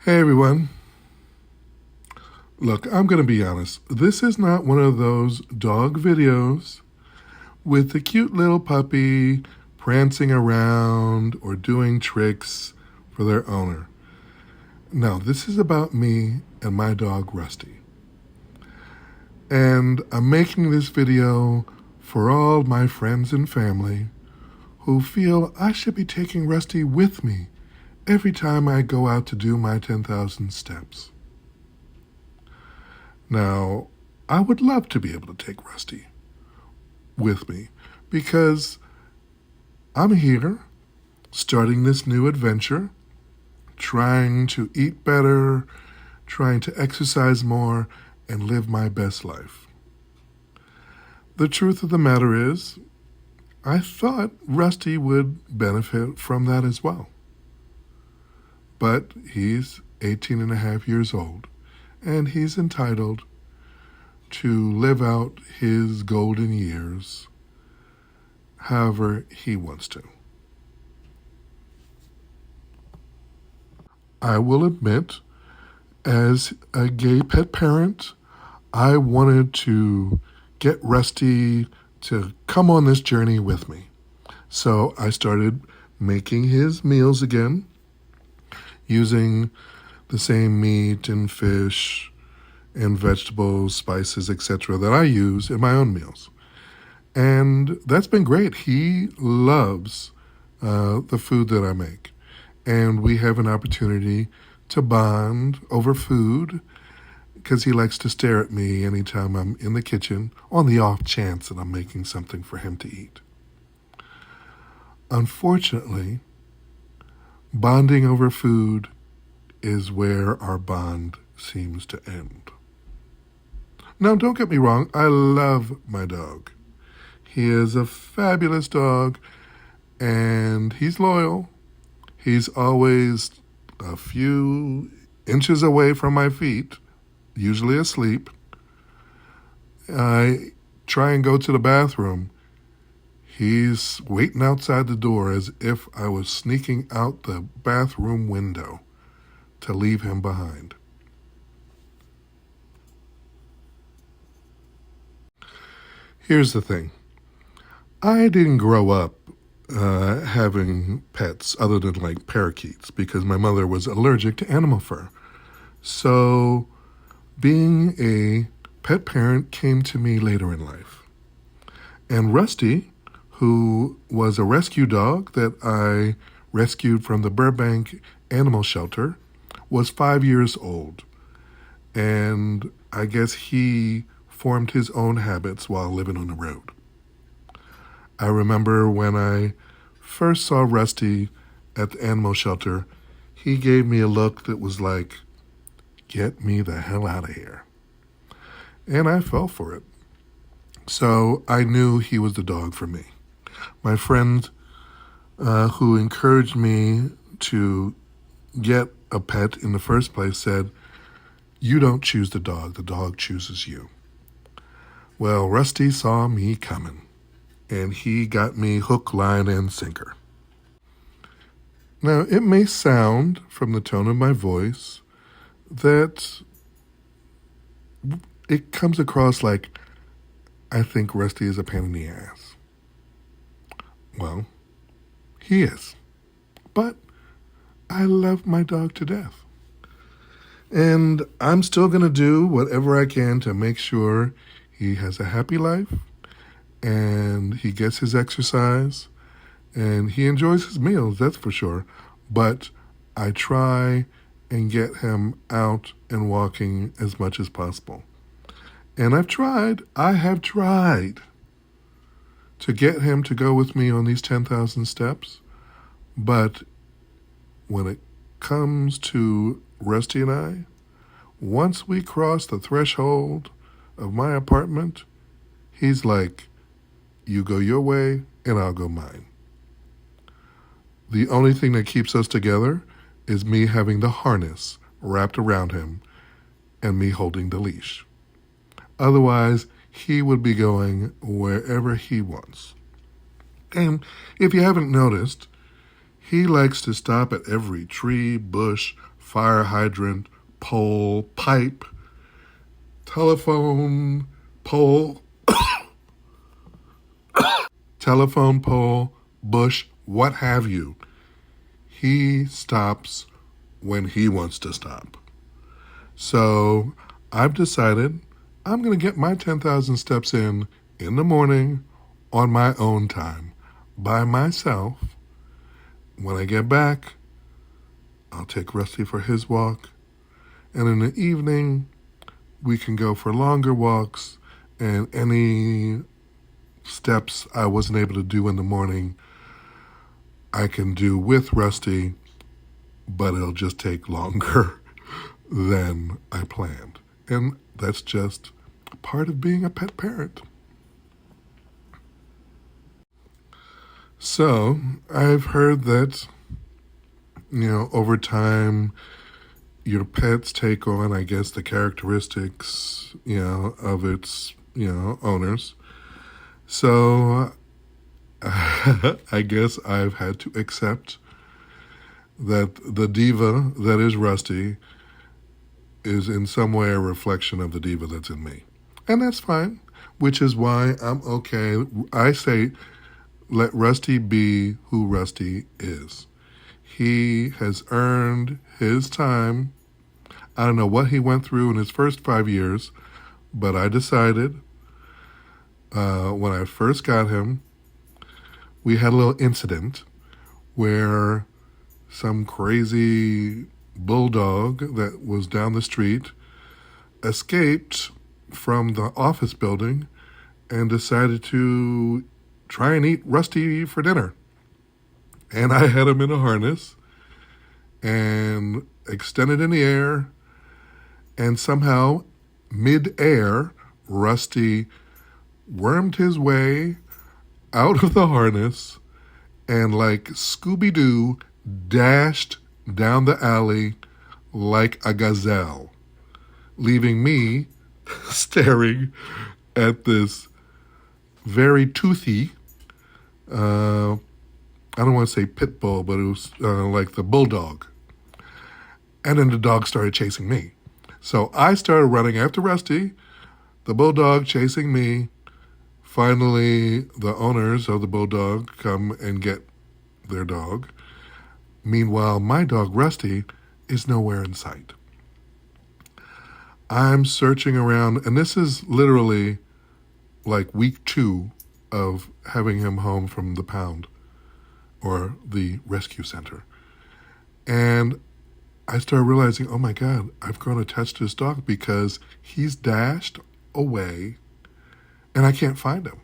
Hey everyone. Look, I'm going to be honest. This is not one of those dog videos with the cute little puppy prancing around or doing tricks for their owner. No, this is about me and my dog Rusty. And I'm making this video for all my friends and family who feel I should be taking Rusty with me every time I go out to do my 10,000 steps. Now, I would love to be able to take Rusty with me because I'm here starting this new adventure, trying to eat better, trying to exercise more, and live my best life. The truth of the matter is, I thought Rusty would benefit from that as well. But he's 18 and a half years old, and he's entitled to live out his golden years however he wants to. I will admit, as a gay pet parent, I wanted to get Rusty to come on this journey with me. So I started making his meals again, using the same meat and fish and vegetables, spices, etc. that I use in my own meals. And that's been great. He loves the food that I make. And we have an opportunity to bond over food because he likes to stare at me anytime I'm in the kitchen on the off chance that I'm making something for him to eat. Unfortunately, bonding over food is where our bond seems to end. Now, don't get me wrong, I love my dog. He is a fabulous dog, and he's loyal. He's always a few inches away from my feet, usually asleep. I try and go to the bathroom. He's waiting outside the door as if I was sneaking out the bathroom window to leave him behind. Here's the thing. I didn't grow up having pets other than like parakeets because my mother was allergic to animal fur. So being a pet parent came to me later in life. And Rusty, who was a rescue dog that I rescued from the Burbank Animal Shelter, was 5 years old. And I guess he formed his own habits while living on the road. I remember when I first saw Rusty at the animal shelter, he gave me a look that was like, "Get me the hell out of here." And I fell for it. So I knew he was the dog for me. My friend who encouraged me to get a pet in the first place said, "You don't choose the dog chooses you." Well, Rusty saw me coming, and he got me hook, line, and sinker. Now, it may sound from the tone of my voice that it comes across like I think Rusty is a pain in the ass. Well, he is. But I love my dog to death. And I'm still going to do whatever I can to make sure he has a happy life and he gets his exercise and he enjoys his meals, that's for sure. But I try and get him out and walking as much as possible. And I have tried to get him to go with me on these 10,000 steps. But when it comes to Rusty and I, once we cross the threshold of my apartment, he's like, "You go your way and I'll go mine." The only thing that keeps us together is me having the harness wrapped around him and me holding the leash. Otherwise, he would be going wherever he wants. And if you haven't noticed, He likes to stop at every tree, bush, fire hydrant, pole, pipe, telephone pole, telephone pole, bush, what have you. He stops when he wants to stop. So I've decided I'm going to get my 10,000 steps in the morning on my own time, by myself. When I get back, I'll take Rusty for his walk. And in the evening, we can go for longer walks, and any steps I wasn't able to do in the morning, I can do with Rusty, but it'll just take longer than I planned. And that's just part of being a pet parent. So I've heard that, over time, your pets take on, I guess, the characteristics, of its, owners. So I guess I've had to accept that the diva that is Rusty is in some way a reflection of the diva that's in me. And that's fine, which is why I'm okay. I say, let Rusty be who Rusty is. He has earned his time. I don't know what he went through in his first 5 years, but I decided when I first got him, we had a little incident where some crazy bulldog that was down the street escaped from the office building and decided to try and eat Rusty for dinner. And I had him in a harness and extended in the air, and somehow, mid-air, Rusty wormed his way out of the harness and, like Scooby-Doo, dashed down the alley like a gazelle, leaving me staring at this very toothy, I don't want to say pit bull, but it was like the bulldog. And then the dog started chasing me. So I started running after Rusty, the bulldog chasing me. Finally, the owners of the bulldog come and get their dog. Meanwhile, my dog, Rusty, is nowhere in sight. I'm searching around, and this is literally like week 2 of having him home from the pound or the rescue center. And I started realizing, oh my God, I've grown attached to this dog because he's dashed away and I can't find him.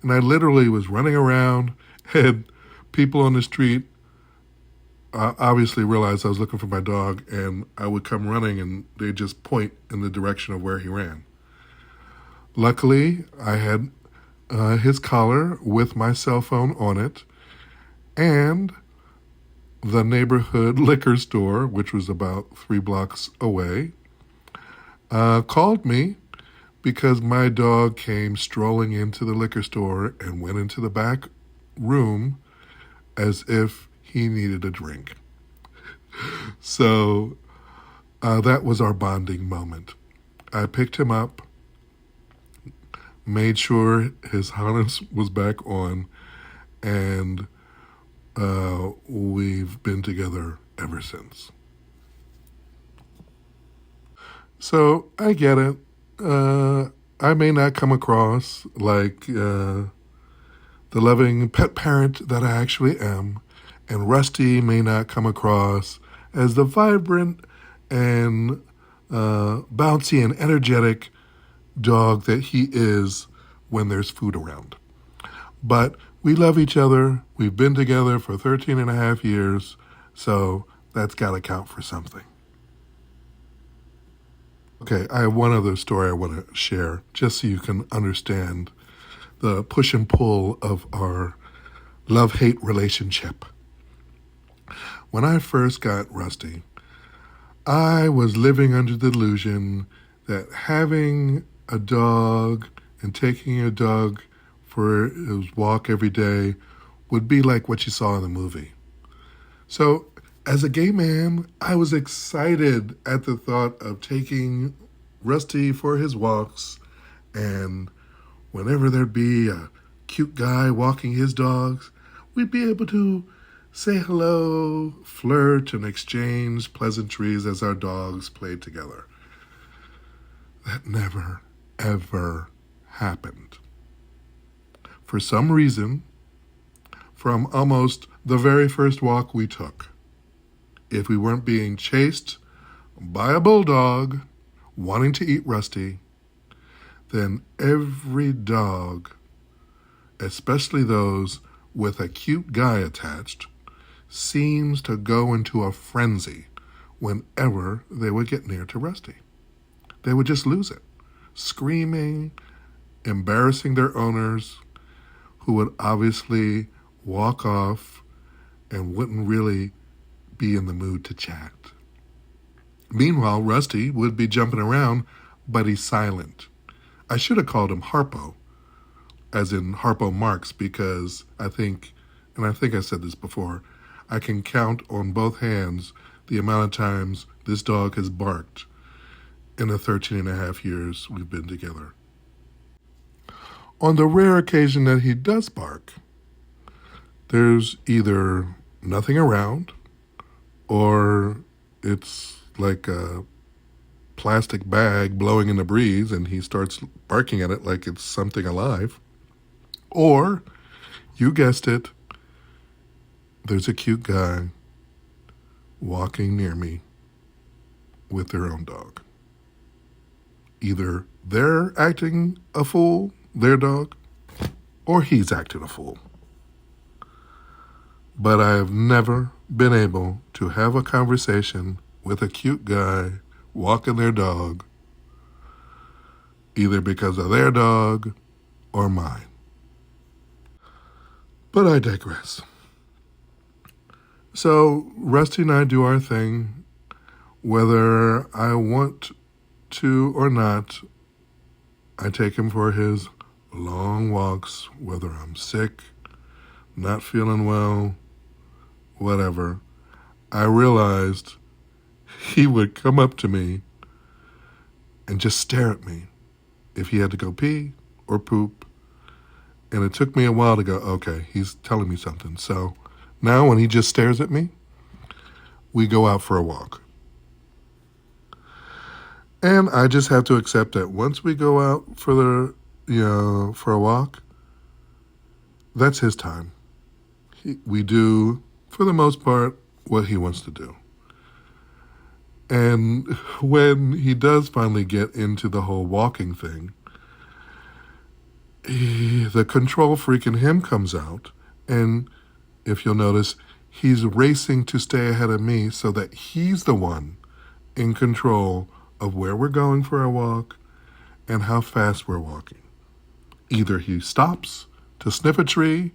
And I literally was running around, and people on the street obviously realized I was looking for my dog, and I would come running and they'd just point in the direction of where he ran. Luckily, I had his collar with my cell phone on it, and the neighborhood liquor store, which was about 3 blocks away, called me because my dog came strolling into the liquor store and went into the back room as if he needed a drink. So that was our bonding moment. I picked him up, made sure his harness was back on, and we've been together ever since. So I get it. I may not come across like the loving pet parent that I actually am, and Rusty may not come across as the vibrant and bouncy and energetic dog that he is when there's food around. But we love each other. We've been together for 13 and a half years, so that's got to count for something. Okay, I have one other story I want to share, just so you can understand the push and pull of our love-hate relationship. When I first got Rusty, I was living under the delusion that having a dog and taking a dog for his walk every day would be like what you saw in the movie. So, as a gay man, I was excited at the thought of taking Rusty for his walks, and whenever there'd be a cute guy walking his dogs, we'd be able to say hello, flirt, and exchange pleasantries as our dogs played together. That never, ever happened. For some reason, from almost the very first walk we took, if we weren't being chased by a bulldog wanting to eat Rusty, then every dog, especially those with a cute guy attached, seems to go into a frenzy whenever they would get near to Rusty. They would just lose it, screaming, embarrassing their owners, who would obviously walk off and wouldn't really be in the mood to chat. Meanwhile, Rusty would be jumping around, but he's silent. I should have called him Harpo, as in Harpo Marx, because I think I said this before, I can count on both hands the amount of times this dog has barked in the 13 and a half years we've been together. On the rare occasion that he does bark, there's either nothing around or it's like a plastic bag blowing in the breeze and he starts barking at it like it's something alive. Or, you guessed it, there's a cute guy walking near me with their own dog. Either they're acting a fool, their dog, or he's acting a fool. But I have never been able to have a conversation with a cute guy walking their dog, either because of their dog or mine. But I digress. So Rusty and I do our thing, whether I want to or not. I take him for his long walks, whether I'm sick, not feeling well, whatever. I realized he would come up to me and just stare at me if he had to go pee or poop. And it took me a while to go, okay, he's telling me something. So now when he just stares at me, we go out for a walk. And I just have to accept that once we go out for a walk, that's his time. We do, for the most part, what he wants to do. And when he does finally get into the whole walking thing, the control freak in him comes out, and if you'll notice, he's racing to stay ahead of me so that he's the one in control of where we're going for our walk and how fast we're walking. Either he stops to sniff a tree,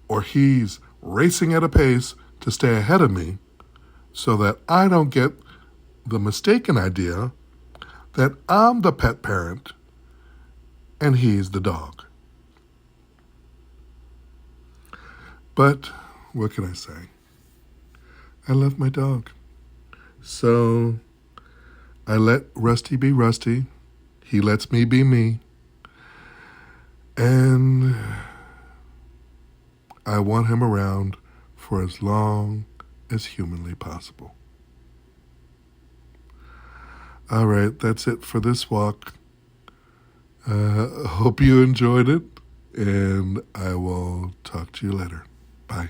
or he's racing at a pace to stay ahead of me so that I don't get the mistaken idea that I'm the pet parent and he's the dog. But what can I say? I love my dog. So I let Rusty be Rusty. He lets me be me. And I want him around for as long as humanly possible. All right, that's it for this walk. Hope you enjoyed it, and I will talk to you later. Bye.